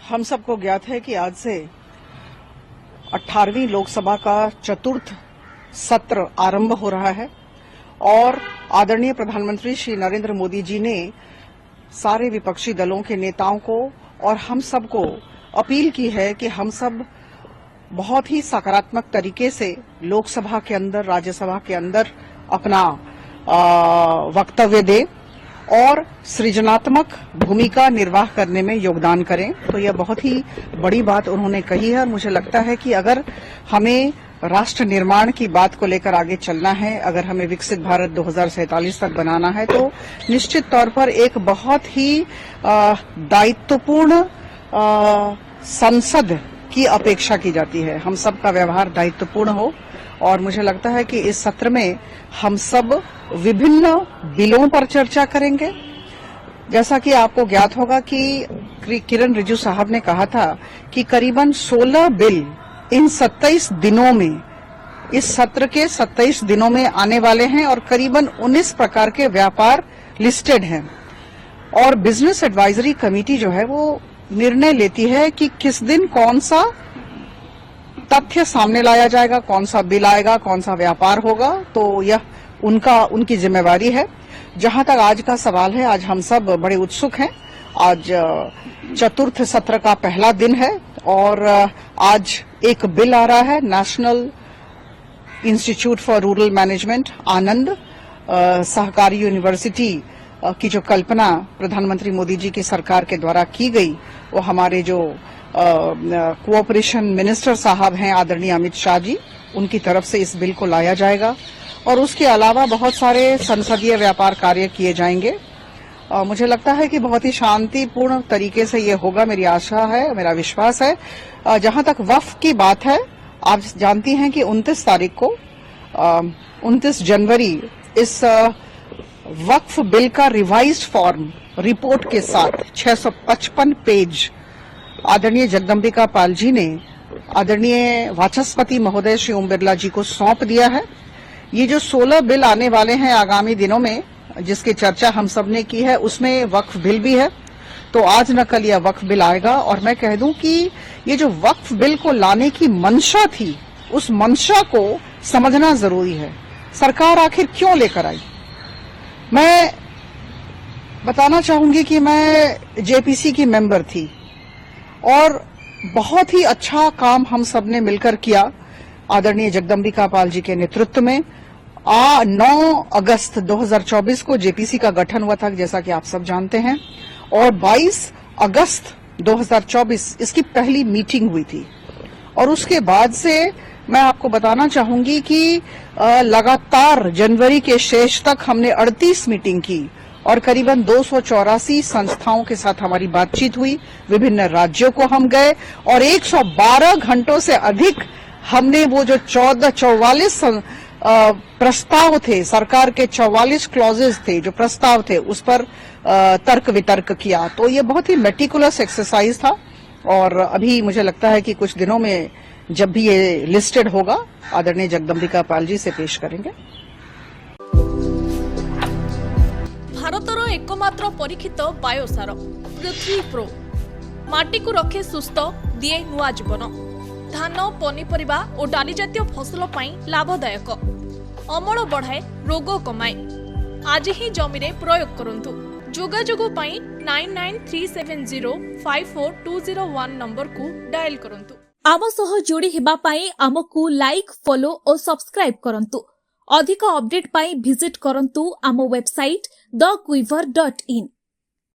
हम सबको ज्ञात है कि आज से 18वीं लोकसभा का चतुर्थ सत्र आरंभ हो रहा है और आदरणीय प्रधानमंत्री श्री नरेंद्र मोदी जी ने सारे विपक्षी दलों के नेताओं को और हम सबको अपील की है कि हम सब बहुत ही सकारात्मक तरीके से लोकसभा के अंदर, राज्यसभा के अंदर अपना वक्तव्य दें और सृजनात्मक भूमिका निर्वाह करने में योगदान करें। तो यह बहुत ही बड़ी बात उन्होंने कही है और मुझे लगता है कि अगर हमें राष्ट्र निर्माण की बात को लेकर आगे चलना है, अगर हमें विकसित भारत 2047 तक बनाना है, तो निश्चित तौर पर एक बहुत ही दायित्वपूर्ण संसद की अपेक्षा की जाती है। हम सब का व्यवहार दायित्वपूर्ण हो और मुझे लगता है कि इस सत्र में हम सब विभिन्न बिलों पर चर्चा करेंगे। जैसा कि आपको ज्ञात होगा कि किरण रिजिजू साहब ने कहा था कि करीबन 16 बिल इन 27 दिनों में, इस सत्र के 27 दिनों में आने वाले हैं और करीबन 19 प्रकार के व्यापार लिस्टेड हैं। और बिजनेस एडवाइजरी कमेटी जो है वो निर्णय लेती है कि किस दिन कौन सा तथ्य सामने लाया जाएगा, कौन सा बिल आएगा, कौन सा व्यापार होगा। तो यह उनकी जिम्मेवारी है। जहां तक आज का सवाल है, आज हम सब बड़े उत्सुक हैं। आज चतुर्थ सत्र का पहला दिन है और आज एक बिल आ रहा है, National Institute for Rural Management Anand सहकारी यूनिवर्सिटी की जो कल्पना प्रधानमंत्री मोदी जी की सरकार के द्वारा की गई, वो हमारे जो कोऑपरेशन मिनिस्टर साहब हैं आदरणीय अमित शाह जी, उनकी तरफ से इस बिल को लाया जाएगा और उसके अलावा बहुत सारे संसदीय व्यापार कार्य किए जाएंगे। मुझे लगता है कि बहुत ही शांतिपूर्ण तरीके से ये होगा, मेरी आशा है, मेरा विश्वास है। जहां तक वक्फ की बात है, आप जानती हैं कि 29 तारीख को 29 जनवरी इस वक्फ बिल का रिवाइज्ड फॉर्म रिपोर्ट के साथ 655 पेज आदरणीय जगदम्बिका पाल जी ने आदरणीय वाचस्पति महोदय श्री ओम बिरला जी को सौंप दिया है। ये जो 16 बिल आने वाले हैं आगामी दिनों में, जिसकी चर्चा हम सब ने की है, उसमें वक्फ बिल भी है। तो आज न कल यह वक्फ बिल आएगा और मैं कह दूं कि ये जो वक्फ बिल को लाने की मंशा थी, उस मंशा को समझना जरूरी है। सरकार आखिर क्यों लेकर आई? मैं बताना चाहूंगी कि मैं जेपीसी की मेंबर थी और बहुत ही अच्छा काम हम सब ने मिलकर किया आदरणीय जगदम्बिका पाल जी के नेतृत्व में। 9 अगस्त 2024 को जेपीसी का गठन हुआ था, जैसा कि आप सब जानते हैं, और 22 अगस्त 2024 इसकी पहली मीटिंग हुई थी। और उसके बाद से मैं आपको बताना चाहूंगी कि लगातार जनवरी के शेष तक हमने 38 मीटिंग की और करीबन 284 संस्थाओं के साथ हमारी बातचीत हुई। विभिन्न राज्यों को हम गए और 112 घंटों से अधिक हमने वो जो 44 प्रस्ताव थे, सरकार के 44 क्लॉजेज थे, जो प्रस्ताव थे, उस पर तर्क वितर्क किया। तो ये बहुत ही मेटिकुलस एक्सरसाइज था और अभी मुझे लगता है कि कुछ दिनों में जब भी ये लिस्टेड होगा, आदरणीय जगदम्बिका पाल जी से पेश करेंगे। भारतर एकमात्र परीक्षित बायोसार पृथ्वी प्रो माटी को रखे सुस्थ, दिए नुआ जीवन। धान, पनीपरिबा और डाली जातीय फसल पाई लाभदायक, अमल बढ़ाए, रोग कमाए। आज ही जमी रे प्रयोग करंतु। जोगाजोग पाई 9937054201 नंबर को डायल करंतु। आम सह जोड़ी हेबा पाई आमकु लाइक, फॉलो और सब्सक्राइब करंतु। अधिक अपडेट पाई विजिट करंतु आम वेबसाइट thequiver.in।